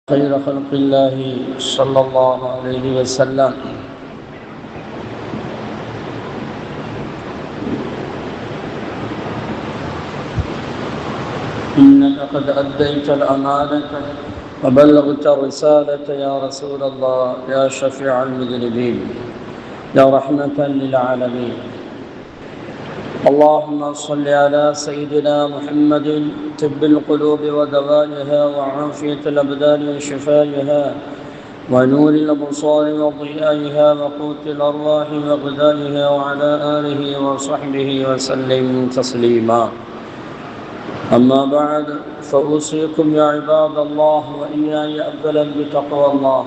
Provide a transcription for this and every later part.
خير خلق الله صلى الله عليه وسلم إنك قد أديت الأمانة وبلغت الرسالة يا رسول الله يا شفيع المذنبين يا رحمة للعالمين. اللهم صل على سيدنا محمد طب القلوب ودوائها وعافية الأبدان وشفائها ونور الأبصار وضيائها وقوت الأرواح وغذائها وعلى آله وصحبه وسلم تسليما. أما بعد فأوصيكم يا عباد الله وإياي أولا بتقوى الله.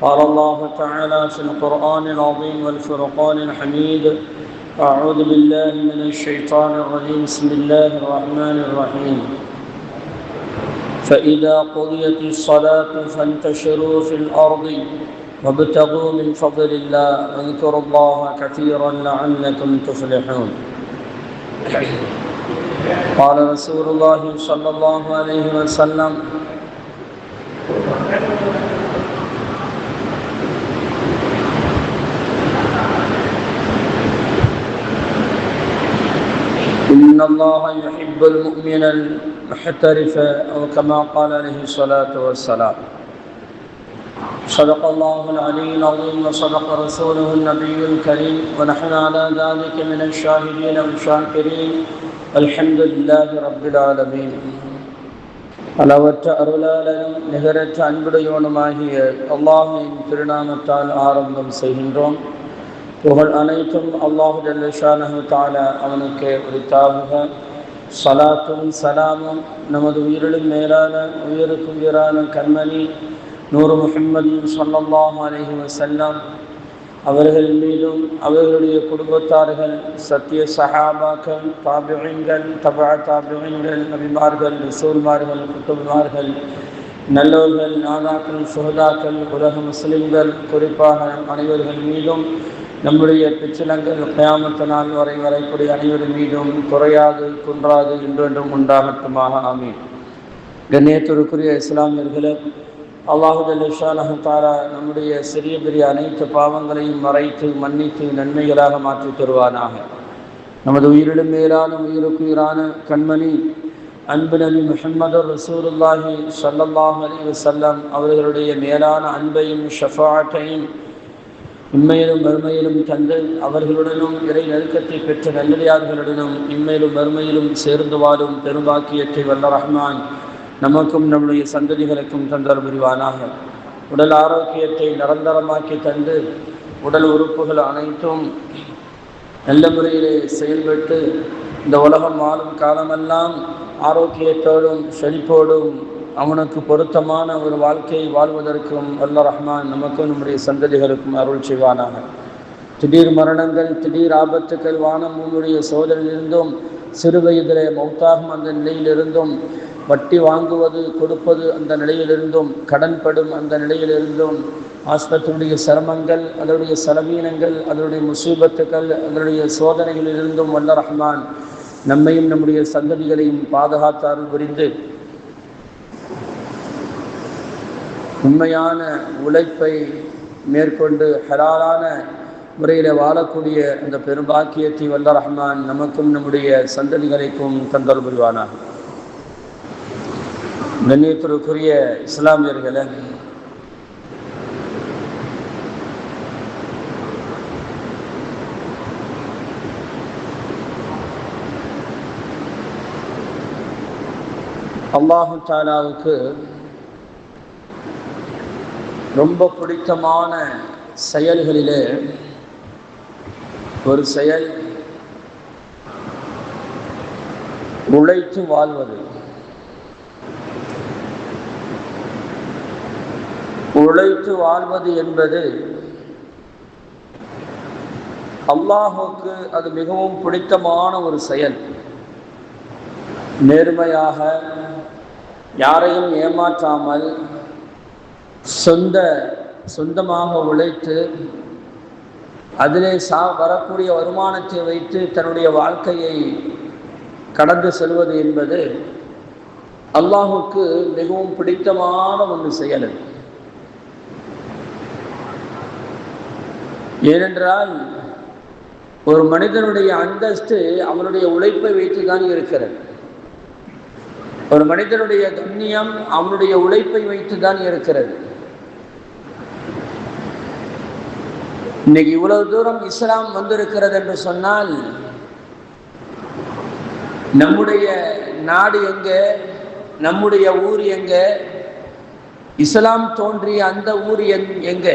قال الله تعالى في القرآن العظيم والفرقان الحميد: أعوذ بالله من الشيطان الرجيم بسم الله الرحمن الرحيم. فإذا قضيت الصلاة فانتشروا في الأرض وابتغوا من فضل الله واذكروا الله كثيرا لعلكم تفلحون. قال رسول الله صلى الله عليه وسلم: إن الله يحب المؤمن المحترف، أو كما قال عليه الصلاة والسلام. صدق الله العلي العظيم وصدق رسوله النبي الكريم ونحن على ذلك من الشاهدين والشاكرين الحمد لله رب العالمين. அளவற்ற அருளாளனும் நிகரற்ற அன்புடையோனுமாகிய அல்லாஹ்வின் திருநாமத்தால் ஆரம்பம் செய்கின்றோம். புகழ் அனைத்தும் அல்லாஹு ஜல்ல ஷானஹு தஆலா அவனுக்கே உரித்தாகுக. ஸலாத்தும் சலாமும் நமது உயிரிலும் மேலான உயிருக்கு உயிரான கண்மணி நூறு முஹம்மது ஸல்லல்லாஹு அலைஹி வஸல்லம் அவர்கள் மீதும் அவர்களுடைய குடும்பத்தார்கள், சத்திய சஹாபாக்கள், தாபிஈன்கள், தபஅ தாபிஈன்கள், நபிமார்கள், ரசூல்மார்கள், குத்துப்மார்கள், நல்லவர்கள், நாதாக்கள், சுஹதாக்கள், உலக முஸ்லிம்கள் குறிப்பாக அனைவர்கள் மீதும் நம்முடைய பிச்சிலங்கள் கியாமத் நாள் வரை வரக்கூடிய அனைவரின் மீதும் குறையாது குன்றாது என்றென்றும் உண்டாகட்டுமாக. ஆமீன். கண்ணியத்திற்குரிய இஸ்லாமியர்களே, அல்லாஹு ஜல்ல ஷானஹு தஆலா நம்முடைய சிறிய பெரிய அனைத்து பாவங்களையும் மறைத்து மன்னித்து நன்மைகளாக மாற்றி தருவானாக. நமது உயிரிலும் மேலான உயிருக்குயிரான கண்மணி அன்பு நபி முஹம்மது ரசூலுல்லாஹி ஸல்லல்லாஹு அலைஹி வஸல்லம் அவர்களுடைய மேலான அன்பையும் ஷஃபாஅத்தையும் இம்மையிலும் மறுமையிலும் தந்து அவர்களுடனும் இறை நெருக்கத்தை பெற்ற நல்லடியார்களுடனும் இம்மையிலும் மறுமையிலும் சேர்ந்து வாழும் பெரும்பாக்கியத்தை வல்ல ரஹ்மான் நமக்கும் நம்முடைய சந்ததிகளுக்கும் தந்தர் புரிவானாக. உடல் ஆரோக்கியத்தை நிரந்தரமாக்கி தந்து உடல் உறுப்புகள் அனைத்தும் நல்ல முறையிலே செயல்பட்டு இந்த உலகம் வாழும் காலமெல்லாம் ஆரோக்கியத்தோடும் செழிப்போடும் அவனுக்கு பொருத்தமான ஒரு வாழ்க்கையை வாழ்வதற்கும் வல்ல ரஹ்மான் நமக்கும் நம்முடைய சந்ததிகளுக்கும் அருள் செய்வானாக. திடீர் மரணங்கள், திடீர் ஆபத்துக்கள், வானம் பூமியுடைய சோதனையிலிருந்தும், சிறு வயதிலே மௌத்தாகும் அந்த நிலையிலிருந்தும், வட்டி வாங்குவது கொடுப்பது அந்த நிலையிலிருந்தும், கடன்படும் அந்த நிலையிலிருந்தும், ஆஸ்பத்திரியுடைய சிரமங்கள், அதனுடைய செலவீனங்கள், அதனுடைய முசீபத்துக்கள், அதனுடைய சோதனைகளிலிருந்தும் வல்ல ரஹ்மான் நம்மையும் நம்முடைய சந்ததிகளையும் பாதுகாத்தால் புரிந்து உண்மையான உழைப்பை மேற்கொண்டு ஹலாலான முறையில் வாழக்கூடிய அந்த பெரும்பாக்கியத்தை வல்ல ரஹ்மான் நமக்கும் நம்முடைய சந்ததிகளுக்கும் தந்தல் புரிவானாக. கண்ணியத்திற்குரிய இஸ்லாமியர்களே, அல்லாஹு தஆலாவுக்கு ரொம்ப பிடித்தமான செயல்களிலே ஒரு செயல் உழைத்து வாழ்வது. உழைத்து வாழ்வது என்பது அல்லாஹுக்கு அது மிகவும் பிடித்தமான ஒரு செயல். நேர்மையாக யாரையும் ஏமாற்றாமல் சொந்தமாக உழைத்து அதிலே வரக்கூடிய வருமானத்தை வைத்து தன்னுடைய வாழ்க்கையை கடந்து செல்வது என்பது அல்லாஹுக்கு மிகவும் பிடித்தமான ஒன்று செயல். ஏனென்றால் ஒரு மனிதனுடைய அந்தஸ்து அவனுடைய உழைப்பை வைத்துதான் இருக்கிறது. ஒரு மனிதனுடைய கண்ணியம் அவனுடைய உழைப்பை வைத்துதான் இருக்கிறது. இன்னைக்கு இவ்வளவு தூரம் இஸ்லாம் வந்திருக்கிறது என்று சொன்னால், நம்முடைய நாடு எங்க, நம்முடைய ஊர் எங்க, இஸ்லாம் தோன்றிய அந்த ஊர் எங்க?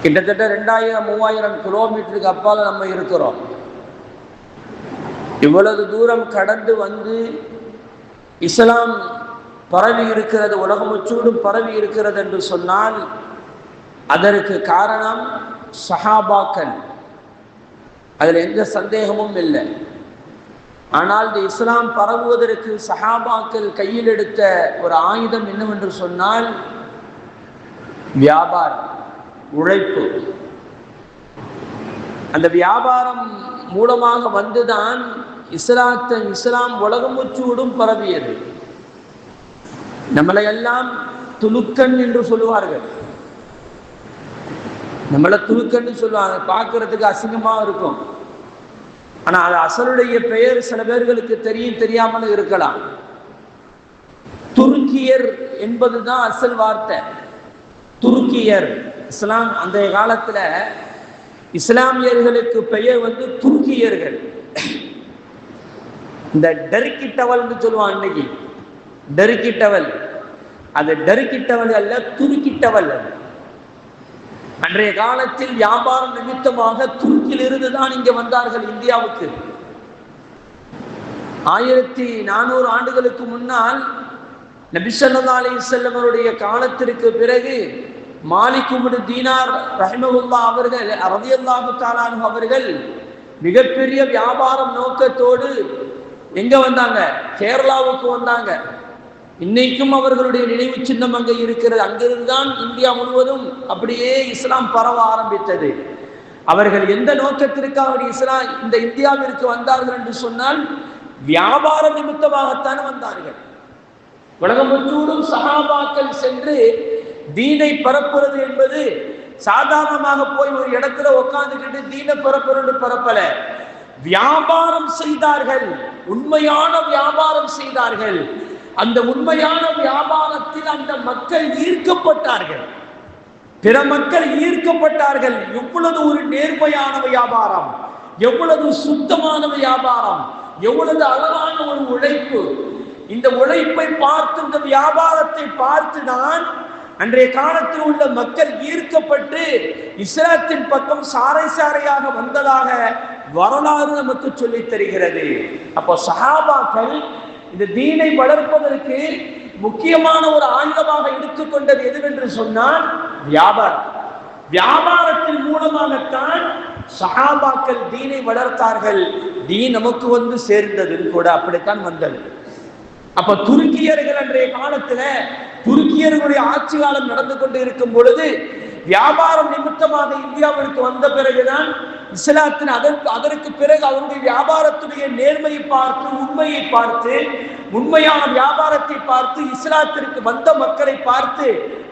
கிட்டத்தட்ட 2000-3000 கிலோமீட்டருக்கு அப்பால நம்ம இருக்கிறோம். இவ்வளவு தூரம் கடந்து வந்து இஸ்லாம் பரவி இருக்கிறது, உலகம் முழுவதும் பரவி இருக்கிறது என்று சொன்னால் அதற்கு காரணம் சஹாபாக்கள். அதில் எந்த சந்தேகமும் இல்லை. ஆனால் இந்த இஸ்லாம் பரவுவதற்கு சஹாபாக்கள் கையில் எடுத்த ஒரு ஆயுதம் என்னவென்று சொன்னால் வியாபாரம், உழைப்பு. அந்த வியாபாரம் மூலமாக வந்துதான் இஸ்லாம் உலகம் முழுவதும் பரவியது. நம்மளை எல்லாம் துலுக்கன் என்று சொல்லுவார்கள். நம்மள துலுக்கன்னு சொல்லுவாங்க, பார்க்கறதுக்கு அசிங்கமா இருக்கும். ஆனா அது அசலுடைய பெயர் சில பேர்களுக்கு தெரியாமல் இருக்கலாம். துருக்கியர் என்பதுதான் அசல் வார்த்தை. துருக்கியர். இஸ்லாம் அந்த காலத்துல இஸ்லாமியர்களுக்கு பெயர் துருக்கியர்கள். இந்த டெர்கிட்டவல் சொல்லுவான் இன்னைக்கு, டெர்கிட்டவல். அது டெர்கிட்டவல் அல்ல, துருக்கிட்டவல். அன்றைய காலத்தில் வியாபாரம் நிமித்தமாக துருக்கியில் இருந்துதான் இங்க வந்தார்கள் இந்தியாவுக்கு. 1400 ஆண்டுகளுக்கு முன்னால் நபி ஸல்லல்லாஹு அலைஹி வஸல்லம் அவருடைய காலத்திற்கு பிறகு மாலிக் இப்னு தீனார் ரஹிமஹுல்லாஹ் அவர்கள் ரலியல்லாஹு தஆலா அன்ஹு அவர்கள் மிகப்பெரிய வியாபாரம் நோக்கத்தோடு எங்க வந்தாங்க? கேரளாவுக்கு வந்தாங்க. இன்னைக்கும் அவர்களுடைய நினைவு சின்னம் அங்கே இருக்கிறது. அங்கிருந்துதான் இந்தியா முழுவதும் அப்படியே இஸ்லாம் பரவ ஆரம்பித்தது. அவர்கள் எந்த நோக்கத்திற்காக இந்த இந்தியாவிற்கு வந்தார்கள் என்று சொன்னால் வியாபார நிமித்தமாகத்தான் வந்தார்கள். உலகம் முழுவதும் சஹாபாக்கள் சென்று தீனை பரப்புறது என்பது சாதாரணமாக போய் ஒரு இடத்துல உட்கார்ந்துக்கிட்டு தீனை பரப்பல. வியாபாரம் செய்தார்கள், உண்மையான வியாபாரம் செய்தார்கள். அந்த உண்மையான வியாபாரத்தில் அந்த மக்கள் ஈர்க்கப்பட்டார்கள், பிற மக்கள் ஈர்க்கப்பட்டார்கள். எவ்வளவு ஒரு நேர்மையான வியாபாரம், எவ்வளவு சுத்தமான வியாபாரம், எவ்வளவு அழகான ஒரு உழைப்பு. இந்த உழைப்பை பார்த்து, இந்த வியாபாரத்தை பார்த்துதான் அன்றைய காலத்தில் உள்ள மக்கள் ஈர்க்கப்பட்டு இஸ்லாத்தின் பக்கம் சாரை சாரையாக வந்ததாக வரலாறு நமக்கு சொல்லித் தருகிறது. அப்போ சஹாபாக்கள் இந்த தீனை வளர்ப்பதற்கு முக்கியமான ஒரு ஆயுதமாக எடுத்துக்கொண்டது எதுவென்று சொன்னால் வியாபாரம். வியாபாரத்தின் மூலமாகத்தான் சஹாபாக்கள் தீனை வளர்த்தார்கள். தீன் நமக்கு சேர்ந்தது கூட அப்படித்தான் வந்தது. அப்ப துருக்கியர்கள் அன்றைய காலத்துல துருக்கியர்களுடைய ஆட்சி காலம் நடந்து கொண்டு இருக்கும் பொழுது வியாபாரம் நிமித்தமாக இந்தியாவிற்கு வந்த பிறகுதான் இஸ்லாத்தின் அதற்கு பிறகு அவருடைய வியாபாரத்துடைய நேர்மையை பார்த்து, உண்மையை பார்த்து, உண்மையான வியாபாரத்தை பார்த்து இஸ்லாத்திற்கு வந்த மக்களை பார்த்து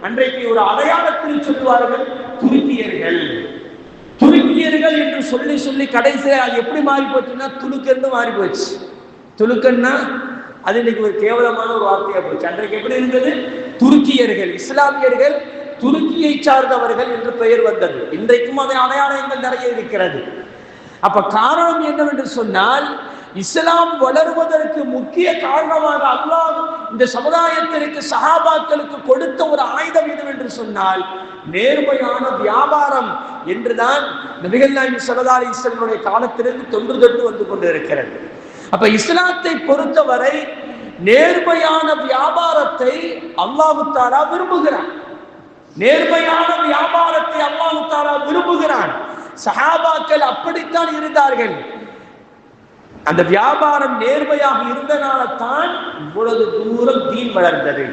அன்றைக்கு ஒரு அடையாளத்தில் சொல்லுவார்கள் துருக்கியர்கள். துருக்கியர்கள் என்று சொல்லி சொல்லி கடைசியில் அது எப்படி மாறி போச்சுன்னா துலுக்கன்னு மாறி போச்சு. துலுக்கன்னா அது இன்னைக்கு ஒரு கேவலமான ஒரு வார்த்தையா போச்சு. அன்றைக்கு எப்படி இருந்தது? துருக்கியர்கள், இஸ்லாமியர்கள், துருக்கியை சார்ந்தவர்கள் என்று பெயர் வந்தது. இன்றைக்கும் அதை அடையாளங்கள் நிறைய இருக்கிறது. அப்ப காரணம் என்னவென்று சொன்னால் இஸ்லாம் வளருவதற்கு முக்கிய காரணமாக அல்லாஹ் இந்த சமுதாயத்திற்கு சஹாபாக்களுக்கு கொடுத்த ஒரு ஆயுதம் என்னவென்று சொன்னால் நேர்மையான வியாபாரம் என்றுதான் நபிகள் நாயகம் ஸல்லல்லாஹு அலைஹி வஸல்லம் காலத்திலிருந்து தொன்று தொட்டு வந்து கொண்டிருக்கிறது. அப்ப இஸ்லாத்தை பொறுத்தவரை நேர்மையான வியாபாரத்தை அல்லாஹ் தஆலா விரும்புகிறான். நேர்மையான வியாபாரத்தை அல்லாஹ் தஆலா விரும்புகிறான். சஹாபாக்கள் அப்படித்தான் இருந்தார்கள். அந்த வியாபாரம் நேர்மையாக இருந்தனால தான் இவ்வளவு தூரம் தீன் வளர்ந்தது.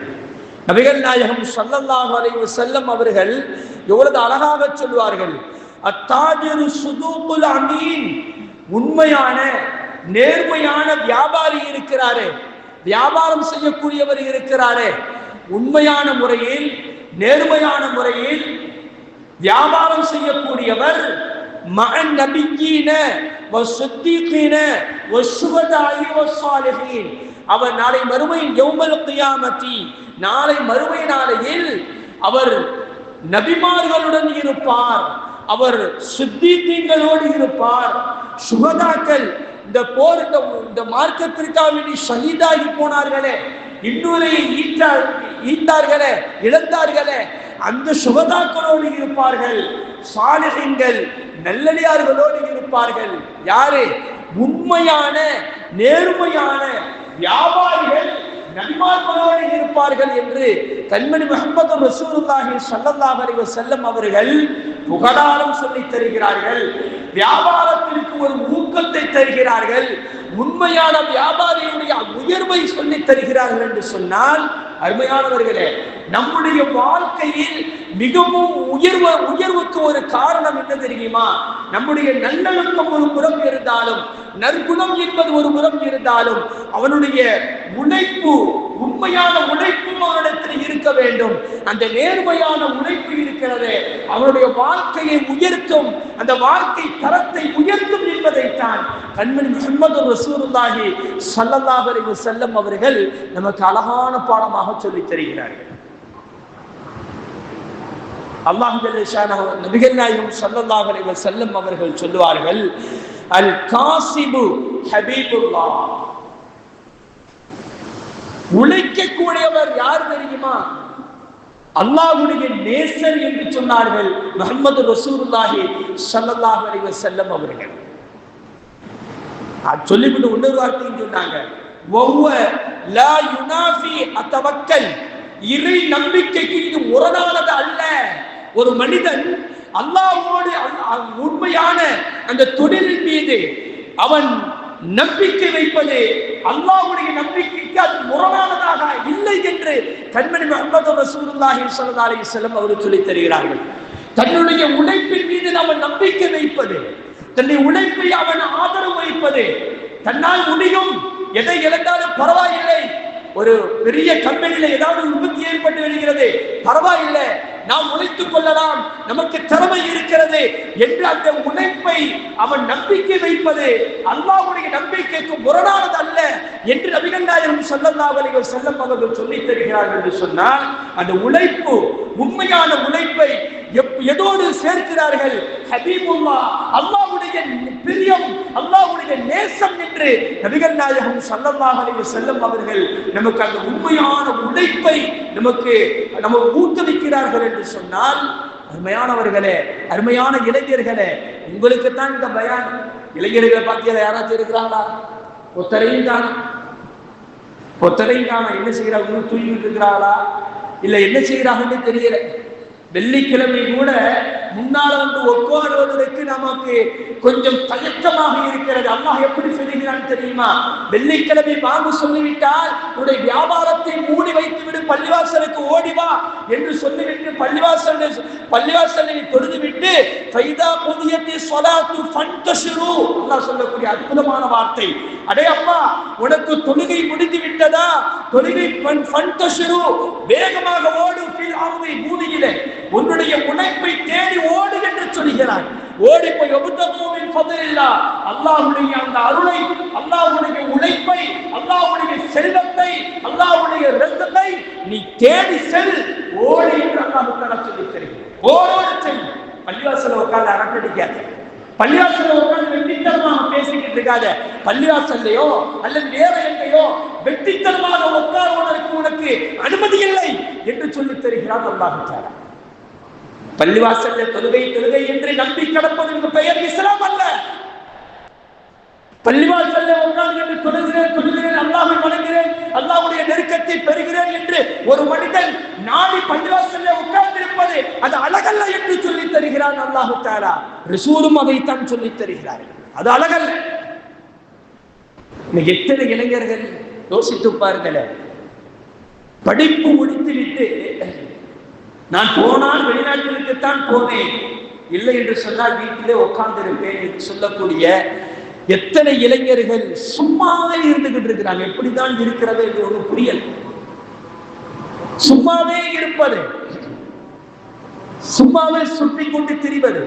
நபிகள் நாயகம் ஸல்லல்லாஹு அலைஹி வஸல்லம் அவர்கள் எவ்வளவு அழகாக சொல்வார்கள், அத்தாஜிரு சுதூகுல் அமீன், உண்மையான நேர்மையான வியாபாரி இருக்கிறாரே, வியாபாரம் செய்யக்கூடியவர் இருக்கிறாரே, உண்மையான முறையில் நேர்மையான முறையில் வியாபாரம் செய்யக்கூடியவர் மஅன் நபியீன வஸ்ஸித்தீகீன வஷ்ஷுஹதாஇ வஸ்ஸாலிஹீன், அவர் நாளை மறுமை யௌமல் கியாமத்தி, நாளை மறுமை நாளையில் அவர் நபிமார்களுடன் இருப்பார், அவர் சித்தீகீன்களோடு இருப்பார், சுஹதாக்கள் இந்த போர் இந்த மார்க்கத்திற்காக வேண்டி ஷஹீதாகி போனார்களே, இன்னுரையை ஈட்டார்களே, இழந்தார்களே, அந்த சுஹதாக்களோடு இருப்பார்கள், சாலிஹீன்கள் நல்லடியார்களோடு இருப்பார்கள். யாரு? உண்மையான நேர்மையான வியாபாரிகள் நபிமார்களோடு இருப்பார்கள் என்று கண்மணி முஹம்மது ரசூலுல்லாஹி ஸல்லல்லாஹு அலைஹி வஸல்லம் அவர்கள் புகழாரம் சொல்லி தருகிறார்கள். வியாபாரத்திற்கு ஒரு ஊக்கத்தை தருகிறார்கள். உண்மையான வியாபாரியுடைய உயர்வை சொல்லி தருகிறார்கள் என்று சொன்னால், அருமையானவர்களே, நம்முடைய வாழ்க்கையில் மிகவும் உயர்வுக்கு ஒரு காரணம் என்ன தெரியுமா? நம்முடைய நல்லொழுக்கம் ஒரு புறம் இருந்தாலும், நற்குணம் என்பது ஒரு புறம் இருந்தாலும், அவனுடைய உழைப்பு, உண்மையான உழைப்பும் அவனிடத்தில் இருக்க வேண்டும். அந்த நேர்மையான உழைப்பு இருக்கிறது, அவனுடைய வாழ்க்கையை உயர்த்தும், அந்த வாழ்க்கை தரத்தை உயர்த்தும் என்பதைத்தான் கண்மணி முஹம்மது ரசூலுல்லாஹி ஸல்லல்லாஹு அலைஹி வஸல்லம் அவர்கள் நமக்கு அழகான பாடமாக சொல்லித் தருகிறார்கள். அல்லாஹ் ஜல்ல ஷானஹு நபிகள் நாயகம் ஸல்லல்லாஹு அலைஹி வஸல்லம் அவர்கள் சொல்லுவார்கள், அல் காசிபு ஹபீபுல்லாஹ், உழைக்கக்கூடியவர் யார் தெரியுமா? அல்லாஹ்வுடைய நேசர் என்று சொன்னார்கள் முஹம்மது ரசூலுல்லாஹி ஸல்லல்லாஹு அலைஹி வஸல்லம் அவர்கள். சொல்லிவிட்டு இன்னொரு வார்த்தையும் சொன்னாங்க, வஹுவ லா யுனாஃபி அத்தவக்கல், இறை நம்பிக்கைக்கு இது முரணானது அல்ல. ஒரு மனிதன் அல்லாஹ்வோடு உண்மையான அந்த தொழிலின் மீது அவன் நம்பிக்கை வைப்பது அல்லாஹ்வுடைய நம்பிக்கைக்கு அது முரணானதாக இல்லை என்று கண்மணி முஹம்மது ரசூலுல்லாஹி ஸல்லல்லாஹு அலைஹி வஸல்லம் அவர்கள் சொல்லித் தருகிறார்கள். தன்னுடைய உழைப்பின் மீது அவன் நம்பிக்கை வைப்பது, தன்னுடைய உழைப்பை அவன் ஆதரவு வைப்பது, தன்னால் முடியும், எதை இழந்தாலும் பரவாயில்லை, ஒரு பெரிய கம்பெனியில ஏதாவது விபத்து ஏற்பட்டு வருகிறது, பரவாயில்லை, நாம் உழைத்துக் கொள்ளலாம், நமக்கு திறமை இருக்கிறது என்று அந்த உழைப்பை அவன் நம்பிக்கை வைப்பது அல்லாஹ்வுடைய நம்பிக்கைக்கு முரணானது அல்ல என்று நபிகள் நாயகம் ஸல்லல்லாஹு அலைஹி வஸல்லம் அவர்கள் சொல்லித் தருகிறார்கள் என்று சொன்னால், அந்த உழைப்பு, உண்மையான உழைப்பை எதோடு சேர்க்கிறார்கள்? ஹபீபுல்லாஹ், அல்லாஹ்வுடைய பிரியம், அல்லாஹ்வுடைய நேசம் என்று நபிகள் நாயகம் ஸல்லல்லாஹு அலைஹி வஸல்லம் அவர்கள் நமக்கு அந்த உண்மையான உழைப்பை நமக்கு ஊக்குவிக்கிறார்கள் என்று சொன்னால், அருமையானவர்களே, அருமையான இளைஞர்களே, உங்களுக்கு தான் இந்த பயான். இளைஞர்களை பார்த்தீங்களா? யாராச்சும் இருக்கிறாங்களா? ஒத்தரையும் காண. என்ன செய்யறாங்க? தூங்கிட்டு இருக்கிறாங்களா? இல்ல என்ன செய்யறாங்கன்னு தெரியல. வெள்ளிக்கிழமை கூட முன்னால வந்து உட்காருவதற்கு நமக்கு கொஞ்சம் தயக்கமாக இருக்கிறது. அல்லாஹ் எப்படி சொல்லுகிறான் தெரியுமா? வெள்ளிக்கிழமை வாங்க சொல்லிவிட்டால் உடைய வியாபாரத்தை மூடி வைத்து விடு, பள்ளிவாசலுக்கு ஓடிவா என்று சொல்லிவிட்டு பள்ளிவாசலை தொழுதுவிட்டு ஃபைதா குதியத்தி ஸலாத்து ஃபன்தஷிரு, அல்லாஹ் சொல்லக்கூடிய அற்புதமான வார்த்தை. அடே அப்பா, உனக்கு தொழுகை முடிந்து விட்டதா? தொழுகை ஃபன்தஷிரு, வேகமாக ஓடு, ஃபில் அர்தி, பூமியிலே உன்னுடைய உழைப்பை தேடி ஓடு என்று சொல்கிறார். ஓடி போய் ஒபுத்தகூமின் ஃபضலில்லாஹ், அல்லாஹ்வுடைய அந்த அருளை, அல்லாஹ்வுடைய உழைப்பை, அல்லாஹ்வுடைய செல்வத்தை, அல்லாஹ்வுடைய ரிஸ்கை நீ தேடி செல், ஓடு என்று அல்லாஹ் தஆலா சொல்லித் தருகிறார். ஓடோடு செல். பள்ளிவாசல்ல உட்கார்ந்து அரட்டடிக்காத, பள்ளிவாசல்ல உட்கார்ந்து வெட்டித்தனமாக பேசிக்கிட்டு இருக்காத, பள்ளிவாசல்லையோ அல்லது வேற எங்கேயோ வெட்டித்தனமாக உட்காருவதற்கு உனக்கு அனுமதி இல்லை என்று சொல்லித் தருகிறார் அல்லாஹ் தஆலா. பள்ளிவாசல்ல தொழுகை என்று நம்பி கிடப்பதற்கு பெயர் இஸ்லாம் அல்ல. பள்ளிவாசல்ல உட்கார்ந்து தொழுகிறேன், அல்லாஹ்வை வணங்குகிறேன், அல்லாஹ்வுடைய நெருக்கத்தை பெறுகிறேன் என்று ஒரு மனிதன் நாடி பள்ளிவாசல்ல உட்கார்ந்து இருப்பது அது அழகல்ல என்று சொல்லித் தருகிறான் அல்லாஹ் தஆலா. ரசூலும் அதைத்தான் சொல்லித் தருகிறார்கள். அது அழகல்ல. எத்தனை இளைஞர்கள் யோசித்து பாருங்களேன், படிப்பு முடித்துவிட்டு நான் போனால் வெளிநாட்டிற்குத்தான் போனேன், இல்லை என்று சொன்னால் வீட்டிலே உட்கார்ந்து இருப்பேன் என்று சொல்லக்கூடிய எத்தனை இளைஞர்கள் சும்மாவே இருந்துகிட்டு இருக்கிறாங்க. எப்படிதான் இருக்கிறது என்று ஒன்று புரியல். சும்மாவே இருப்பது, சும்மாவே சுற்றி கொண்டு திரிவது.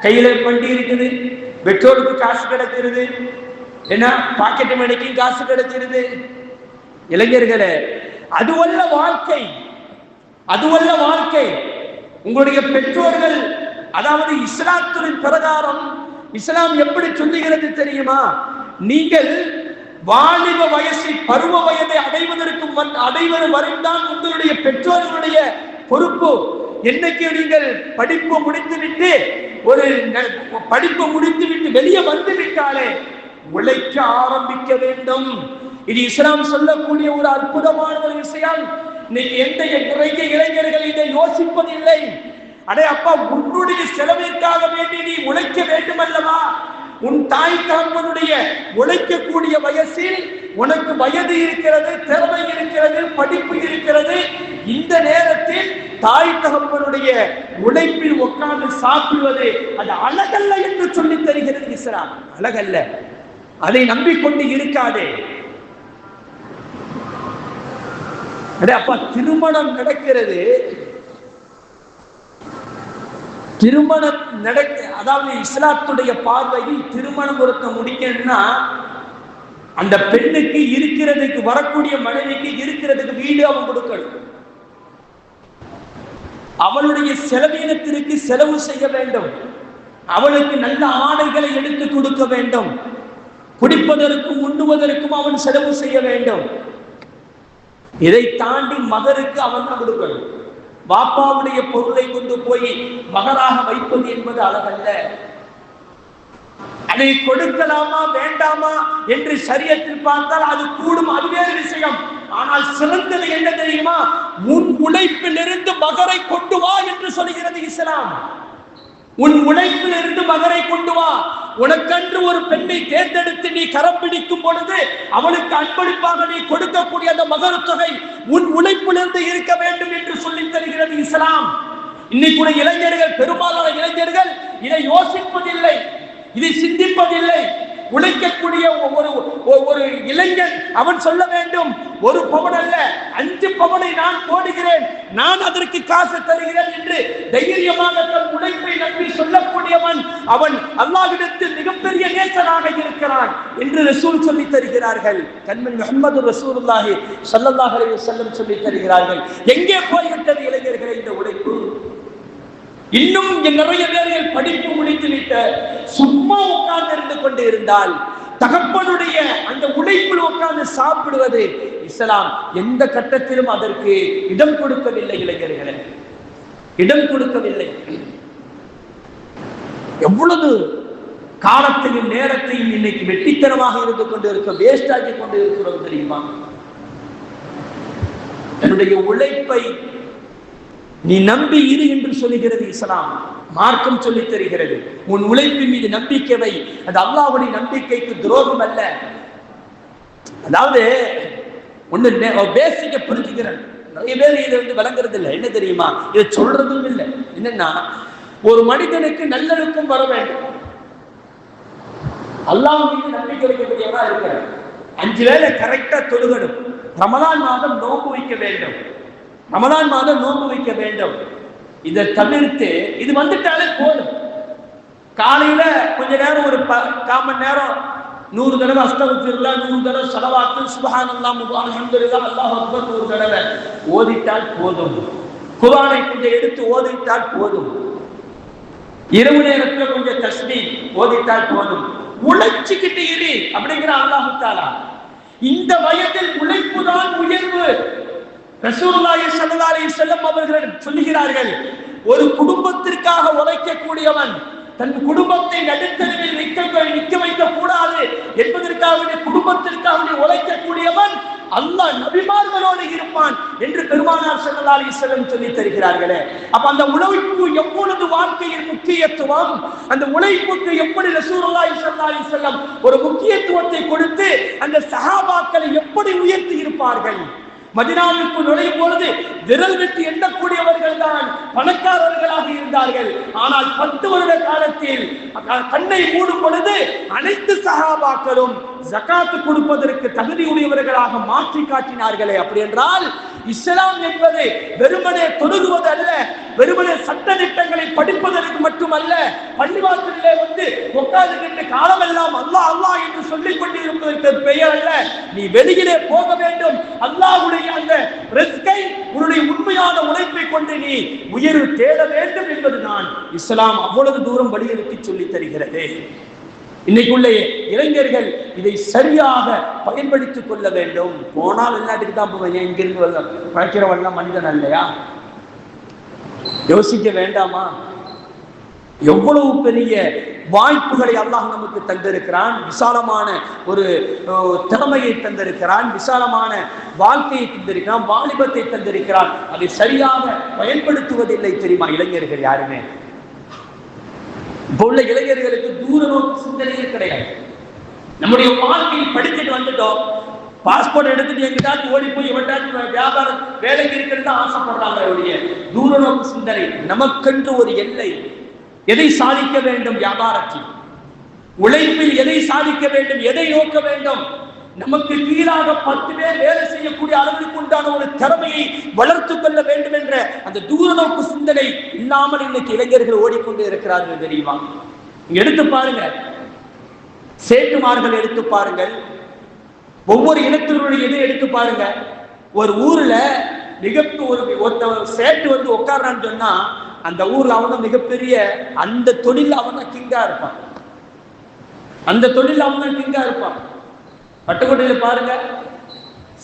கையில வண்டி இருக்குது, பெட்ரோலுக்கு காசு கிடைக்கிறது, என்ன பாக்கெட் மணிக்கு காசு கிடைக்கிறது. இளைஞர்களே, அதுவல்ல வாழ்க்கை, அதுவல்ல வாழ்க்கை. உங்களுடைய பெற்றோர்கள், அதாவது இஸ்லாத்தின் பிரகாரம் இஸ்லாம் எப்படி சொல்லுகிறது தெரியுமா? நீங்கள் வாலிப வயசை, பருவ வயதை அடைவது வரைதான் உங்களுடைய பெற்றோர்களுடைய பொறுப்பு. என்னைக்கு நீங்கள் படிப்பு முடித்துவிட்டு வெளியே வந்து விட்டாலே உழைக்க ஆரம்பிக்க வேண்டும். இது இஸ்லாம் சொல்லக்கூடிய ஒரு அற்புதமான ஒரு விஷயம். இன்னைக்கு நிறைய இளைஞர்கள் இதை யோசிப்பதில்லை. அடே அப்பா, உன்னுடைய செலவிற்காக வேண்டி நீ உழைக்க வேண்டும் அல்லவா? உன் தாய் தகப்பனுடைய உழைக்கக்கூடிய வயசில் உனக்கு வயது இருக்கிறது, திறமை இருக்கிறது, படிப்பு இருக்கிறது. இந்த நேரத்தில் தாய் தகப்பனுடைய உழைப்பில் உட்கார்ந்து சாப்பிடுவது அது அழகல்ல என்று சொல்லி தருகிறது இஸ்லாம். அழகல்ல, அதை நம்பிக்கொண்டு இருக்காதே. அப்பா, திருமணம் நடக்கிறது, திருமணம் அதாவது இஸ்லாத்துடைய பார்வையில் திருமணம் ஒருத்த முடிக்கணும்னா அந்த பெண்ணுக்கு இருக்கிறதுக்கு, வரக்கூடிய மனைவிக்கு இருக்கிறதுக்கு வீடு அவன் கொடுக்கணும். அவளுடைய செலவீனத்திற்கு செலவு செய்ய வேண்டும். அவளுக்கு நல்ல ஆடைகளை எடுத்து கொடுக்க வேண்டும். குடிப்பதற்கும் உண்ணுவதற்கும் அவன் செலவு செய்ய வேண்டும். இதை தாண்டி மகருக்கு அவன் தான் கொடுக்கணும். பாப்பாவுடைய பொருளை கொண்டு போய் மகராக வைப்பது என்பது அழகல்ல. அதை கொடுக்கலாமா வேண்டாமா என்று ஷரியத்தில் பார்த்தால் அது கூடும், அது வேறு விஷயம். ஆனால் சிறந்தது என்ன தெரியுமா? உன் உழைப்பில் இருந்து மகரை கொண்டு வா என்று சொல்கிறது இஸ்லாம். உன் உழைப்பில் இருந்து மகரை கொண்டு வா. உனக்கென்று ஒரு பெண்ணை தேர்ந்தெடுத்து நீ கரம் பிடிக்கும் பொழுது அவளுக்கு அன்பளிப்பாக நீ கொடுக்கக்கூடிய அந்த மகர் தொகை உன் உழைப்பிலிருந்து இருக்க வேண்டும் என்று சொல்லி தருகிறது இஸ்லாம். இன்னைக்கு இளைஞர்கள், பெரும்பாலான இளைஞர்கள் இதை யோசிப்பதில்லை, இதை சிந்திப்பதில்லை. உழைக்கக்கூடிய ஒரு இளைஞன் அவன் சொல்ல வேண்டும், ஒரு பவன் அல்ல 5 பவனை நான் போடுகிறேன், நான் அதற்கு காசு தருகிறேன் என்று தைரியமாக தன் உழைப்பை நம்பி சொல்லக்கூடியவன் அவன் அல்லாஹ்விடத்தில் மிகப்பெரிய நேசனாக இருக்கிறான் என்று ரசூல் சொல்லி தருகிறார்கள். கண்மணி முஹம்மது ரசூலுல்லாஹி ஸல்லல்லாஹு அலைஹி வஸல்லம் சொல்லி தருகிறார்கள். எங்கே போய்விட்டது இளைஞர்களே இந்த உழைப்பு? இன்னும் நிறைய பேர்கள் படிப்பு முடித்துவிட்ட சும்மா உட்கார்ந்து இருந்து கொண்டு இருந்தால் தகப்பனுடைய அந்த உழைப்பில் உட்கார்ந்து சாப்பிடுவது இஸ்லாம் எந்த கட்டத்திலும் அதற்கு இடம் கொடுக்கவில்லை. இளைஞர்களே, இடம் கொடுக்கவில்லை. எவ்வளவு காலத்தையும் நேரத்தையும் இன்னைக்கு வெட்டித்தனமாக இருந்து கொண்டு இருக்க, வேஸ்ட் ஆக்கி கொண்டு இருக்கிறோம் தெரியுமா? என்னுடைய உழைப்பை நீ நம்பி இரு என்று சொல்லுகிறது இஸ்லாம். மார்க்கம் சொல்லி தருகிறது, உன் உழைப்பின் மீது நம்பிக்கை வை. அது அல்லாஹ்வுடைய நம்பிக்கைக்கு துரோகம் அல்ல. அதாவது ஒண்ணு பேசிக்க புரிஞ்சுக்கிறேன். நிறைய பேர் இதை விளங்குறது இல்லை. என்ன தெரியுமா? இதை சொல்றதும் இல்லை. என்னன்னா, ஒரு மனிதனுக்கு நல்லொழுக்கம் வர வேண்டும். அல்லாஹ் மீது நம்பிக்கை வைக்கக்கூடியவரா இருக்கிறார். 5 வேளை கரெக்டா தொழுகணும். ரமலான் மாதம் நோன்பு வைக்க வேண்டும். ரமலான் மாதம் நோன்பு வைக்க வேண்டும். இதை தவிர்த்து இது வந்துட்டாலே போதும். காலையில கொஞ்ச நேரம், ஒரு 1/4 மணி நேரம் 100 தடவை அஸ்தக்ஃபிருல்லாஹ், 100 தடவை ஸலவாத்து, சுப்ஹானல்லாஹ், அல்ஹம்துலில்லாஹ், அல்லாஹு அக்பர் 100 தடவை ஓதிட்டால் போதும். குர்ஆனை கொஞ்சம் எடுத்து ஓதிட்டால் போதும். இரவு நேரத்தில் கொஞ்சம் தஸ்பீஹ் ஓதிட்டால் போதும். உழைச்சிக்கிட்டு இரு அப்படிங்கிற அல்லாஹ் தஆலா. இந்த வயதில் உழைப்புதான் உயர்வு. ரசூலுல்லாஹி ஸல்லல்லாஹு அலைஹி வஸல்லம் அவர்கள் சொல்லுகிறார்கள், ஒரு குடும்பத்திற்காக உழைக்கக்கூடியவன் தன் குடும்பத்தை நடுத்தரவில் நிற்க வைக்க கூடாது என்பதற்காக குடும்பத்திற்காக உழைக்கக்கூடியவன் அல்லாஹ் நபிமார்களோடு இருப்பான் என்று பெருமானார் ஸல்லல்லாஹு அலைஹி வஸல்லம் சொல்லி தருகிறார்களே. அப்ப அந்த உழைப்பு எவ்வளவு வாழ்க்கையின் முக்கியத்துவம், அந்த உழைப்புக்கு எப்படி ரசூலுல்லாஹி ஸல்லல்லாஹு அலைஹி வஸல்லம் ஒரு முக்கியத்துவத்தை கொடுத்து அந்த சஹாபாக்களை எப்படி உயர்த்தி இருப்பார்கள். மதீனாவுக்கு நுழையும் பொழுது விரல் விட்டு எண்ணக்கூடியவர்கள் தான் பணக்காரர்களாக இருந்தார்கள். ஆனால் 10 வருட காலத்தில் கண்ணை மூடும் பொழுது அனைத்து சஹாபாக்களும் ஜகாத் கொடுப்பதற்கு தகுதியுடையவர்களாக மாற்றி காட்டினார்களே. அப்படி என்றால் இஸ்லாம் என்பது வெறுமனே தொழுகுவது அல்ல, வெறுமனே சட்ட திட்டங்களை படிப்பதற்கு மட்டுமல்ல, பள்ளிவாசலிலே வந்து உட்கார்ந்துகிட்டு காலமெல்லாம் அல்லாஹ் அல்லாஹ் என்று சொல்லிக் கொண்டிருப்பதற்கு பெயர் அல்ல. நீ வெளியிலே போக வேண்டும். அல்லாஹ்வுடைய அந்த ரிஸ்கை உன்னுடைய உண்மையான உழைப்பை கொண்டு நீ உயர்வு தேட வேண்டும் என்பது நான் இஸ்லாம் அவ்வளவு தூரம் வலியுறுத்தி சொல்லி தருகிறது. இன்னைக்குள்ள இளைஞர்கள் இதை சரியாக பயன்படுத்திக் கொள்ள வேண்டும். போனால் வெளிநாட்டுக்கு தான் போவேன், இங்கிருந்து பழைக்கிறவெல்லாம் மனிதன் அல்லையா? யோசிக்க வேண்டாமா? எவ்வளவு பெரிய வாய்ப்புகளை அல்லாஹ் நமக்கு தந்திருக்கிறான், விசாலமான ஒரு திறமையை தந்திருக்கிறான், விசாலமான வாழ்க்கையை தந்திருக்கிறான், வாலிபத்தை தந்திருக்கிறான். அதை சரியாக பயன்படுத்துவதில்லை தெரியுமா இளைஞர்கள் யாருமே? இப்போ உள்ள இளைஞர்களுக்கு தூர நோக்கு சிந்தனையே கிடையாது. நம்முடைய வாழ்க்கையில் படிச்சுட்டு வந்துட்டோம், பாஸ்போர்ட் எடுத்துட்டு எங்கிட்டாச்சும் ஓடி போய் எவட்டாச்சும் வியாபாரம் வேலைக்கு இருக்கிறது ஆசைப்படுறாங்க. தூர நோக்கு சிந்தனை. நமக்கென்று ஒரு எல்லை, எதை சாதிக்க வேண்டும், வியாபாரத்தில் உழைப்பில் எதை சாதிக்க வேண்டும், எதை நோக்க வேண்டும், நமக்கு கீழாக 10 பேர் வேலை செய்யக்கூடிய அளவிற்கு உண்டான ஒரு திறமையை வளர்த்துக் கொள்ள வேண்டும் என்ற அந்த தூர நோக்கு சிந்தனை இல்லாமல் இன்னைக்கு இளைஞர்கள் ஓடிக்கொண்டு இருக்கிறார்கள் தெரியுமா? எடுத்து பாருங்க, சேட்டுமார்கள் எடுத்து பாருங்கள், ஒவ்வொரு இனத்தினுடைய இதை எடுத்து பாருங்க. ஒரு ஊர்ல ஒருத்தர் சேட்டு வந்து உட்கார்றான்னு சொன்னா அந்த ஊர்ல அவன் மிகப்பெரிய அந்த தொழில் அவன் கிங்கா இருப்பான், அந்த தொழில் அவன் கிங்கா இருப்பான். பட்டுக்கோட்டையில பாருங்க,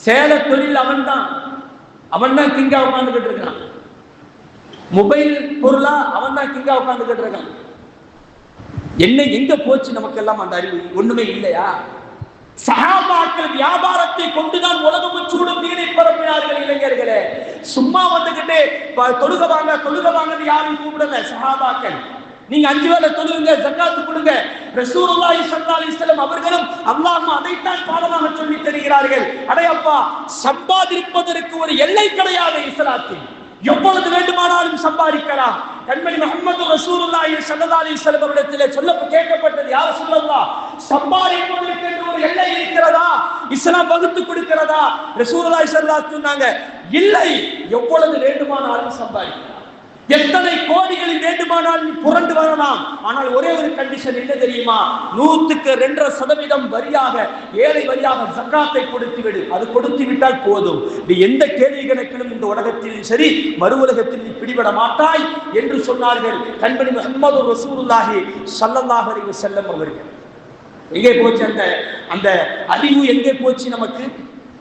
சேல தொழில் அவன் தான் கிங்கா உட்கார்ந்துகிட்டு இருக்கான். மொபைல் பொருளா அவன் தான் கிங்கா உட்கார்ந்துகிட்டு இருக்கான். என்ன எங்க போச்சு நமக்கு எல்லாம் அந்த அறிவு? ஒண்ணுமே இல்லையா? சஹாபாக்கள் வியாபாரத்தை கொண்டுதான் உலகம் முழுவதும் தீனை பரப்பினார்கள். இளைஞர்களே, சும்மா வந்துகிட்டு தொழுக வாங்க யாரும் கூப்பிடல. சஹாபாக்கள் நீங்க 5 வேளை தொழுங்க, ஜகாத் கொடுங்க. ரசூலுல்லாஹி ஸல்லல்லாஹு அலைஹி வஸல்லம் அவர்களும் அல்லாஹ் அதைத்தான் பாடமாக சொல்லி தருகிறார்கள். அடையப்பா, சம்பாதிப்பதற்கு ஒரு எல்லை கிடையாது இஸ்லாத்தில். எவ்வளவு வேண்டுமானாலும் சம்பாதிக்கலாம். கண்மணி முஹம்மது ரசூலுல்லாஹி ஸல்லல்லாஹு அலைஹி வஸல்லம் அவரிடத்திலே கேட்கப்பட்டது, யா ரசூலல்லாஹ், சம்பாதிப்பதற்கு ஒரு எல்லை இருக்கிறதா? இஸ்லாம் வகுத்து கொடுக்கிறதா? ரசூலுல்லாஹி ஸல்லல்லாஹு அலைஹி வஸல்லம் சொன்னாங்க, இல்லை, எவ்வளவு வேண்டுமானாலும் சம்பாதிக்கலாம், எத்தனை கோடிகளில் வேண்டுமானாலும் புரண்டு வரலாம். ஆனால் ஒரே ஒரு கண்டிஷன் என்ன தெரியுமா? 100% வரியாக, ஏழை வரியாக ஜகாத்தை கொடுத்து விடு. அது கொடுத்து விட்டால் போதும். நீ எந்த கேள்வி கணக்கிலும் இந்த உலகத்திலும் சரி மறு உலகத்தில் நீ பிடிபட மாட்டாய் என்று சொன்னார்கள் கண்மணி முஹம்மது ரசூலுல்லாஹி ஸல்லல்லாஹு அலைஹி வஸல்லம் அவர்கள். எங்கே போச்சு அந்த அறிவு? எங்கே போச்சு நமக்கு?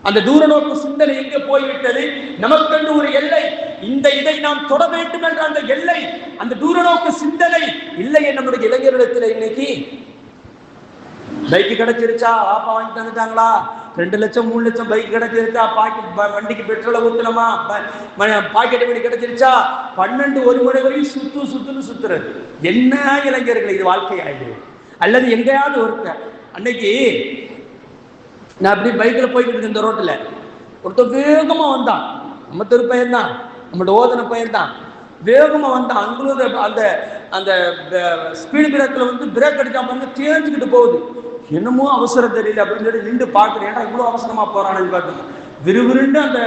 அந்த தூர நோக்கு சிந்தனை எங்கே போய்விட்டது? நமக்கென்று ஒரு எல்லை, இந்த இதை நாம் தொட வேண்டும் என்ற அந்த எல்லை, அந்த தூர நோக்கு சிந்தனை இல்லை நம்முடைய இளைஞர்களிடத்தில். இன்னைக்கு பைக்கு கிடைச்சிருச்சா, ஆப்பா வாங்கி தந்துட்டாங்களா, 2 லட்சம் 3 லட்சம் பைக் கிடைச்சிருச்சா, வண்டிக்கு பெட்ரோலை ஊத்தணுமா, பாக்கெட் மணி கிடைச்சிருச்சா, 12-1 மணி வரையும் சுத்துன்னு சுத்துறது. என்ன இளைஞர்கள் இது வாழ்க்கை ஆயிடுது? அல்லது எங்கேயாவது அன்னைக்கு நான் அப்படி பைக்கில் போய்கிட்டு இருக்க, இந்த ரோட்டில் ஒருத்தர் வேகமாக வந்தான். நம்ம தெரு பையன் தான், நம்மளோட ஓதன பையன் தான், வேகமாக வந்தான். அங்களும் அந்த அந்த ஸ்பீடு பிரேக்கில் வந்து பிரேக் அடிக்காம வந்து தேஞ்சுக்கிட்டு போகுது. என்னமோ அவசரம் தெரியல அப்படின்னு சொல்லி நின்று பார்க்குறேன். ஏன்னா இவ்வளோ அவசரமாக போகிறான்னு பார்த்து விறுவிறுண்டு அந்த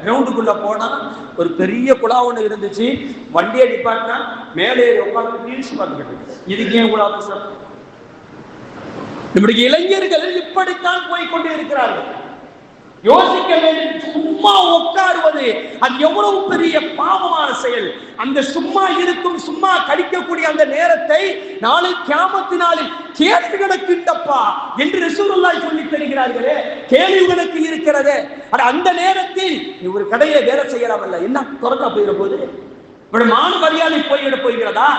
கிரவுண்டுக்குள்ளே போனால் ஒரு பெரிய குழா ஒன்று இருந்துச்சு. வண்டியை நிப்பாட்டினா மேலே உட்காந்து ரீல்ஸ் பார்த்துக்கிட்டு, இதுக்கு ஏன் இவ்வளோ அவசரம்? நம்முடைய இளைஞர்கள் இப்படித்தான் போய்கொண்டே இருக்கிறார்கள். யோசிக்க வேண்டும். சும்மா உட்காருவது அது எவ்வளவு பெரிய பாவமான செயல். அந்த சும்மா இருக்கும், சும்மா கழிக்கக்கூடிய அந்த நேரத்தை நாளை கியாமத்தினாலே கேள்வி கிடக்கின்றப்பா என்று ரசூலுல்லாஹி சொல்லி தருகிறார்களே. கேள்வி கணக்கு இருக்கிறதே. அந்த நேரத்தில் ஒரு கடையை வேலை செய்யலாம் அல்ல, என்ன திறந்தா போயிட போது? மான மரியாதை போய்விட போகிறதா?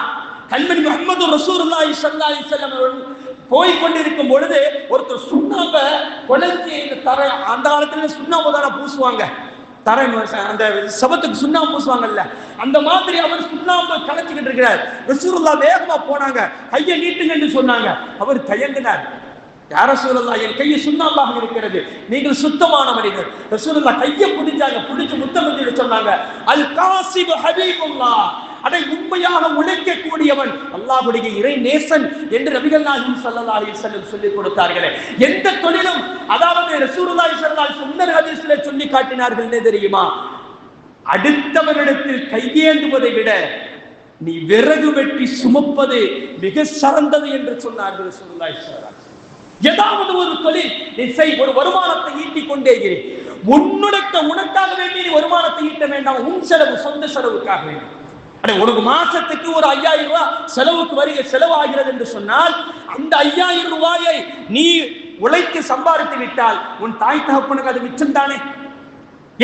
கண்மணி முஹம்மது ரசூலுல்லாஹி ஸல்லல்லாஹு அலைஹி வஸல்லம் போய்கொண்டிருக்கும் பொழுது ஒருத்தர் சுண்ணாம்பை குழந்தை தர, அந்த காலத்துல சுண்ணாம்பு தானே பூசுவாங்க, தர அந்த சபத்துக்கு சுண்ணாம்பு பூசுவாங்கல்ல, அந்த மாதிரி அவர் சுண்ணாம்பு கலச்சிக்கிட்டு இருக்கிறார். ரசூலுல்லாஹ் வேகமா போனாங்க, கையை நீட்டுங்கன்னு சொன்னாங்க. அவர் தயங்கினார். யார் ரசூலுல்லாஹ், என் கையை சுண்ணாம்பாக இருக்கிறது, நீங்கள் சுத்தமான மனிதர். ரசூலுல்லாஹ் கையை பிடிச்சாங்க, பிடிச்சு முத்தமிட்டு சொன்னாங்க, அல் காசிபு ஹபீபுல்லாஹ், அடை உண்மையாக உழைக்கக்கூடியவன் அல்லாஹ்வுடைய இறை நேசன் என்று நபிகள் நாயகம் ஸல்லல்லாஹு அலைஹி வஸல்லம் சொல்லிக் கொடுத்தார்களே. எந்த தொழிலும், அதாவது ரசூலுல்லாஹி ஸல்லல்லாஹு அலைஹி வஸல்லம் ஹதீஸ்ல சொல்லி காட்டினார்கள் என்ன தெரியுமா? அடுத்தவரிடத்தில் கையேந்துவதை விட நீ விறகு வெட்டி சுமப்பது மிக சிறந்தது என்று சொன்னார்கள் ரசூலுல்லாஹி ஸல்லல்லாஹு அலைஹி வஸல்லம். ஏதாவது ஒரு தொழில் நீ செய், ஒரு வருமானத்தை ஈட்டிக் கொண்டே இரு. உனக்காக வேண்டி நீ வருமானத்தை ஈட்ட வேண்டாம், உன் செலவு, சொந்த செலவுக்காக வேண்டி. உனக்கு மாசத்துக்கு ஒரு 5000 ரூபாய் செலவுக்கு செலவாகிறது என்று சொன்னால் அந்த 5000 ரூபாயை நீ உழைத்து சம்பாதித்து விட்டால் உன் தாய் தகப்பனுக்கு அது மிச்சம் தானே.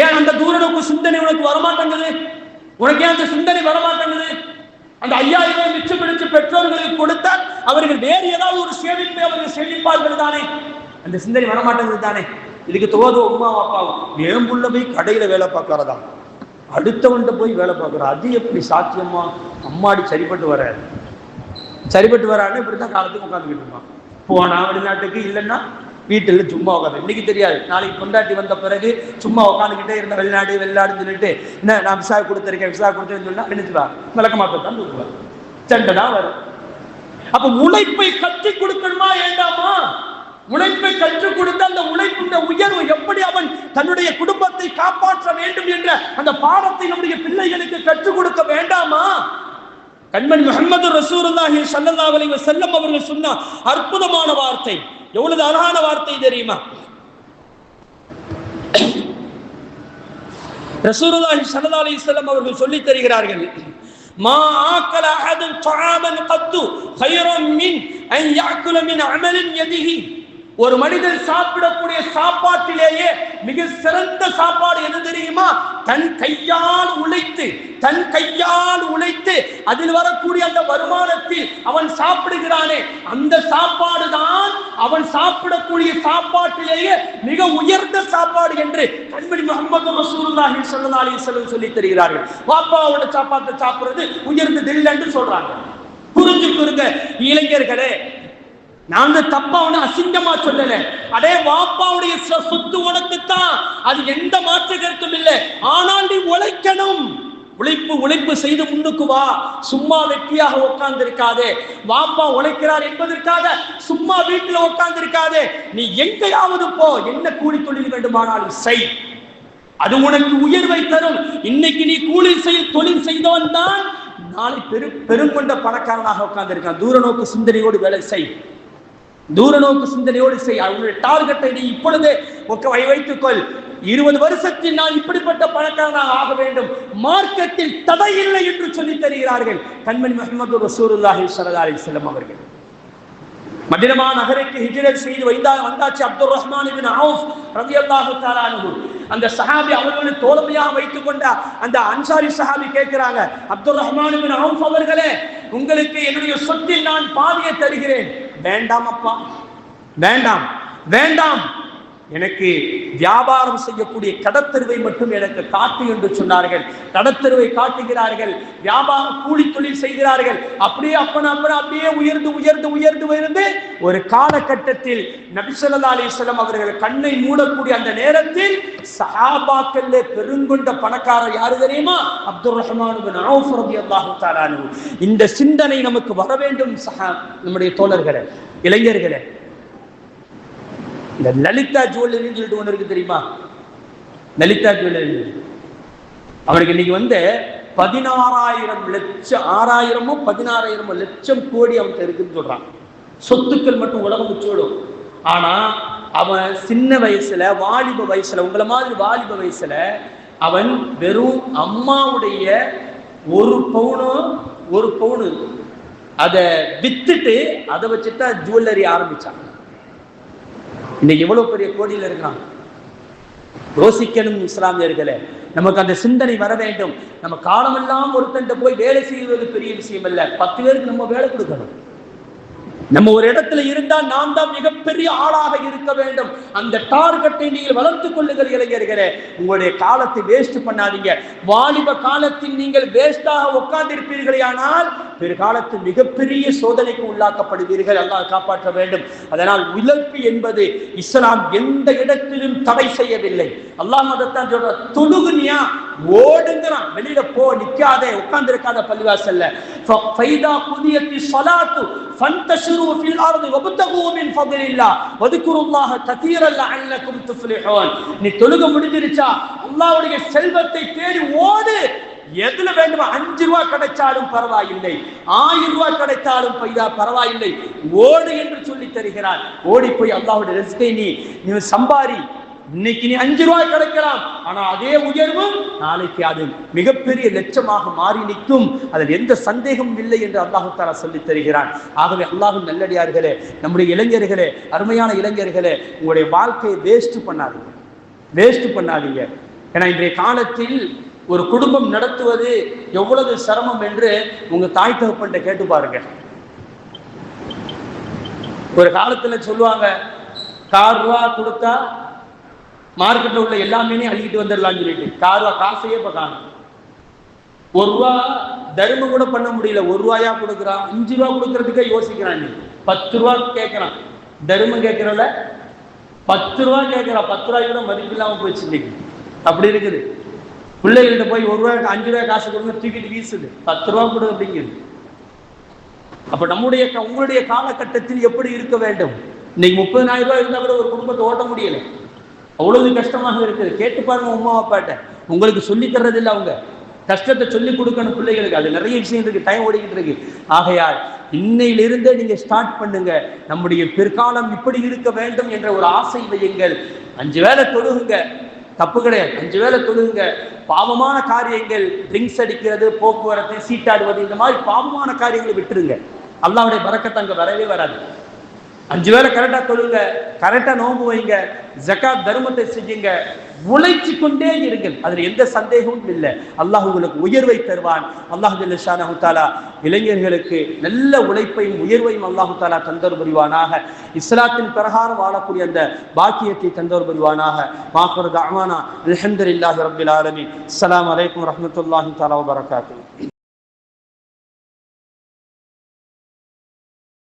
ஏன் அந்த தூரநோக்கு சிந்தனை உனக்கு வரமாட்டேங்குது? உனக்கு ஏன் அந்த சிந்தனை வரமாட்டேங்குது? அந்த 5000 ரூபாய் மிச்சம் பிடிச்சு பெற்றோர்களுக்கு கொடுத்தால் அவர்கள் வேறு ஏதாவது ஒரு சேமிப்பை அவர்கள் சேமிப்பார்கள் தானே. அந்த சிந்தனை வரமாட்டேங்குது தானே. இதுக்கு தோதோ உமா அப்பாவும் வேம்புள்ள போய் கடையில வேலை பார்க்கறதா, அடுத்தவன்கிட்ட போய் வேலை பார்க்குற, அது எப்படி சாத்தியமா? அம்மாடி சரிப்பட்டு வரான்னு இப்படித்தான் காலத்துக்கு உட்காந்துக்கிட்டு இருப்பான். போனா வெளிநாட்டுக்கு, இல்லைன்னா வீட்டில் சும்மா உட்காந்து. இன்னைக்கு தெரியாது, நாளைக்கு பொண்டாட்டி வந்த பிறகு சும்மா உட்காந்துக்கிட்டே இருந்த வெளிநாடுன்னு சொல்லிட்டு என்ன நான் விசா கொடுத்துருக்கேன்னு சொன்னா நினைச்சுவா விளக்க மாத்தான் சொல்லுவார். சண்டை தான் வரும். அப்ப உழைப்பை கற்றுக் கொடுக்கணுமா வேண்டாமா? உழைப்பை கற்றுக் கொடுத்த அந்த உழைப்புடைய உயர்வு எப்படி அவன் தன்னுடைய குடும்பத்தை காப்பாற்ற வேண்டும் என்ற அந்த பாடத்தை நம்முடைய பிள்ளைகளுக்கு கற்றுக் கொடுக்க வேண்டாமா? கண்மணி முஹம்மது ரசூலுல்லாஹி ஸல்லல்லாஹு அலைஹி வஸல்லம் அவர்கள் சொன்ன அற்புதமான வார்த்தை, எவ்வளவு அழகான வார்த்தை தெரியுமா? ரசூலுல்லாஹி ஸல்லல்லாஹு அலைஹி வஸல்லம் அவர்கள் சொல்லி தருகிறார்கள், மா ஆக்கல அஹதுன் தஆமன் கத்து கைரன் மின் அன் யாக்குல மின் அமலின் யதிஹி. ஒரு மனிதன் சாப்பிடக்கூடிய சாப்பாட்டிலேயே மிக சிறந்த சாப்பாடு என்ன தெரியுமா? தன் கையால் உழைத்து அதில் வரக்கூடிய அந்த வருமானத்தில் அவன் சாப்பிடுகிறானே, அந்த சாப்பாடு தான் அவன் சாப்பிடக்கூடிய சாப்பாட்டிலேயே மிக உயர்ந்த சாப்பாடு என்று கண்மணி முஹம்மது ரசூலுல்லாஹி ஸல்லல்லாஹு அலைஹி வஸல்லம் சொல்லி தருகிறார்கள். வாப்பாவோட சாப்பாட்டை சாப்பிடுறது உயர்ந்தது இல்லை என்று சொல்றாங்க. புரிஞ்சுக்குங்க இளைஞர்களே, நான் தப்பா உன அசிங்கமா சொல்லல. அடே வாப்பாவுடைய சொத்து உனக்குத்தான், அது எந்த மாற்று கருத்தும் இல்லை. ஆனால் நீ உழைக்கணும். உழைப்பு செய்து முன்னுக்கு வா. சும்மா வெட்டியாக உட்கார்ந்து இருக்காதே. வாப்பா உழைக்கிறார் என்பதற்காக சும்மா வீட்டில் உட்கார்ந்து இருக்காதே. நீ எங்கேயாவது போ, என்ன கூலி தொழில் வேண்டுமானாலும் செய், அது உனக்கு உயர்வை தரும். இன்னைக்கு நீ தொழில் செய்தவன் தான் நாளை பெருங்கொண்ட பணக்காரனாக உட்கார்ந்து இருக்கான். தூரநோக்கு சிந்தனையோடு வேலை செய், தூரநோக்கு சிந்தனையோடு செய். அவங்களுடைய டார்கெட்டை நீ இப்பொழுதே வைத்துக்கொள். 20 வருஷத்தில் நான் இப்படிப்பட்ட பணக்காரனாக ஆக வேண்டும். மார்க்கெட்டில் தடை இல்லை என்று சொல்லி தருகிறார்கள் கண்மணி முஹம்மது ரசூலுல்லாஹி ஸல்லல்லாஹு அலைஹி வஸல்லம் அவர்கள். மதீனா நகருக்கு ஹிஜ்ரத் செய்து வந்தாச்சு அப்துர் ரஹ்மான் இப்னு அவுஃப் ரலியல்லாஹு தஆலா அன்ஹு. அந்த சஹாபி அவர்களை தோழமையாக வைத்துக் கொண்ட அந்த அன்சாரி சஹாபி கேட்கிறாங்க, அப்துர் ரஹ்மான் இப்னு அவுஃப் அவர்களே, உங்களுக்கு என்னுடைய சொத்தில் நான் பாதியை தருகிறேன். வேண்டாம் அப்பா, வேண்டாம், எனக்கு வியாபாரம் செய்யக்கூடிய கடத்தெருவை மட்டும் எனக்கு காட்டு என்று சொன்னார்கள். கடத்தெருவை காட்டுகிறார்கள், வியாபார கூலி தொழில் செய்கிறார்கள். அப்படியே அப்படியே உயர்ந்து ஒரு காலகட்டத்தில் நபி ஸல்லல்லாஹு அலைஹி வஸல்லம் அவர்கள் கண்ணை மூடக்கூடிய அந்த நேரத்தில் சஹாபாக்களே பெருங்கொண்ட பணக்காரர் யாரு தெரியுமா? அப்துர் ரஹ்மான் இப்னு அவுஃப் ரலியல்லாஹு தஆலா அன்ஹு. இந்த சிந்தனை நமக்கு வர வேண்டும். நம்முடைய தோழர்களே, இளைஞர்களே, இந்த லலிதா ஜுவல்லரின்னு சொல்லிட்டு ஒன்று இருக்கு தெரியுமா? லலிதா ஜுவல்லரி அவருக்கு இன்னைக்கு 16,000 லட்சம் 6,000 16,000 லட்சம் கோடி அவனுக்கு இருக்குன்னு சொல்றான். சொத்துக்கள் மட்டும் உலகம் முச்சோடும். ஆனா அவன் சின்ன வயசுல, வாலிப வயசுல, உங்களை மாதிரி வாலிப வயசுல அவன் வெறும் அம்மாவுடைய ஒரு பவுனு அதை வித்துட்டு அதை வச்சுட்டா ஜுவல்லரி ஆரம்பிச்சான். இன்னைக்கு எவ்வளவு பெரிய கோடியில் இருக்கிறான். யோசிக்கணும் இஸ்லாமியர்களே, நமக்கு அந்த சிந்தனை வர வேண்டும். நம்ம காலமெல்லாம் ஒருத்தன் போய் வேலை செய்வது பெரிய விஷயம் அல்ல. 10 பேருக்கு நம்ம வேலை கொடுக்கணும். நம்ம ஒரு இடத்துல இருந்தால் நாம் தான் மிகப்பெரிய ஆளாக இருக்க வேண்டும். அந்த டார்கெட்டை நீங்கள் வளர்த்துக் கொள்ளுங்கள் இளைஞர்களே. உங்களுடைய காலத்தை வேஸ்ட் பண்ணாதீங்க. வாலிப காலத்தில் நீங்கள் வேஸ்டாக உட்கார்ந்து இருப்பீர்களே ஆனால் பிற்காலத்தில் மிகப்பெரிய சோதனைக்கு உள்ளாக்கப்படுவீர்கள். அல்லாஹ் காப்பாற்ற வேண்டும். அதனால் உழைப்பு என்பது இஸ்லாம் எந்த இடத்திலும் தடை செய்யவில்லை. அல்லாஹ் அதைத்தான் சொல்ற, தொழுகுனியா ஓடுங்கிறான், வெளியில போ, நிக்காதே, உட்கார்ந்து இருக்காத பள்ளிவாசல்ல. ஃபைதா குதியத்தி ஸலாத்து ஃபன்தஷிரு ஃபில் அர்தி வப்தகு மின் ஃபضலில்லாஹ் வذ்குருல்லாஹ கதீரன் லஅல்லகும் துஃப்லிஹூன். நீ தொழுக முடிஞ்சிருச்சா, அல்லாஹ்வுடைய செல்வத்தை தேடி ஓடு. எதுல வேண்டுமா, 5 ரூபாய் கிடைச்சாலும் பரவாயில்லை, 1000 ரூபாய் கிடைத்தாலும் பரவாயில்லை, ஓடு என்று சொல்லி தருகிறார். ஓடி போய் அல்லாஹ்வுடைய ரிஸ்கை நீ சம்பாரி. இன்னைக்கு நீ 5 ரூபாய் கிடைக்கலாம், ஆனா அதே உயர்வு நாளைக்கு அது மிகப்பெரிய லட்சமாக மாறி நிற்கும். அதில் எந்த சந்தேகமும் இல்லை என்று அல்லாஹு தஆலா சொல்லி தருகிறான். ஆகவே அல்லாஹ்வின் நல்லடியார்களே, நம்முடைய இளைஞர்களே, அருமையான இளைஞர்களே, உங்களுடைய வாழ்க்கையை வேஸ்ட் பண்ணாதீங்க. ஏன்னா இன்றைய காலத்தில் ஒரு குடும்பம் நடத்துவது எவ்வளவு சிரமம் என்று உங்க தாய் தகப்பன்ட்ட கேட்டு பாருங்க. ஒரு காலத்துல சொல்லுவாங்க, 4 ரூபா கொடுத்தா மார்க்கெட்ல உள்ள எல்லாமே அள்ளிட்டு வந்துடலாம்னு சொல்லிட்டு 4 ரூபா காசையே இப்ப காணும். 1 ரூபா தர்மம் கூட பண்ண முடியல. 1 ரூபாயா கொடுக்குறான், 5 ரூபா கொடுக்கறதுக்கே யோசிக்கிறான். 10 ரூபா கேட்கிறான், தர்மம் கேட்கிறல 10 ரூபா கேட்கிறான். 10 ரூபாய் கூட மதிப்பு இல்லாம போயிடுச்சு இன்னைக்கு. அப்படி இருக்குது. பிள்ளைகள்கிட்ட போய் 1 ரூபாய்க்கு 5 ரூபாய் காசு கொடுங்க, தூக்கிட்டு வீசுது. 10 ரூபா கொடு அப்படிங்கிறது. அப்ப உங்களுடைய காலகட்டத்தில் எப்படி இருக்க வேண்டும்? இன்னைக்கு 30,000 ரூபாய் இருந்தா கூட ஒரு குடும்பத்தை ஓட்ட முடியல. அவ்வளவு கஷ்டமாக இருக்குது. கேட்டு பாருங்க உமா அப்பாட்ட. உங்களுக்கு சொல்லி தர்றது இல்லை, அவங்க கஷ்டத்தை சொல்லி கொடுக்கணும் பிள்ளைகளுக்கு. அது நிறைய விஷயம் இருக்கு, டைம் ஓடிக்கிட்டு இருக்கு. ஆகையால் இன்னையிலிருந்தே நீங்க ஸ்டார்ட் பண்ணுங்க. நம்முடைய பிற்காலம் இப்படி இருக்க வேண்டும் என்ற ஒரு ஆசை வையுங்கள். 5 வேளை தொழுகுங்க, தப்பு கிடையாது. 5 வேளை தொழுகுங்க. பாவமான காரியங்கள், ட்ரிங்க்ஸ் அடிக்கிறது, போக்குவரத்து, சீட்டாடுவது, இந்த மாதிரி பாவமான காரியங்களை விட்டுருங்க. அல்லாஹ்வுடைய பரக்கத்து அங்க வரவே வராது. 5 வேளை கரெக்டா தொழுங்க, கரெக்டா நோன்பு வைங்க, ஜகாத் தர்மத்தை செய்யுங்க, உழைச்சி கொண்டே இருங்கள். அதுல எந்த சந்தேகமும் இல்லை. அல்லாஹ் உங்களுக்கு உயர்வை தருவான். அல்லாஹ் ஜல்ல ஷானஹு தஆலா இளைஞர்களுக்கு நல்ல உழைப்பையும் உயர்வையும் அல்லாஹ் தஆலா தந்தர் புரிவானாக. இஸ்லாத்தின் பிரகாரம் வாழக்கூடிய அந்த பாக்கியத்தை தந்தர் புரிவானாக. மாஃபர் தஅவானா அல்ஹம்துலில்லாஹி ரப்பில் ஆலமீன். அஸ்ஸலாமு அலைக்கும் வரஹ்மத்துல்லாஹி தஆலா வபரகாத்துஹு.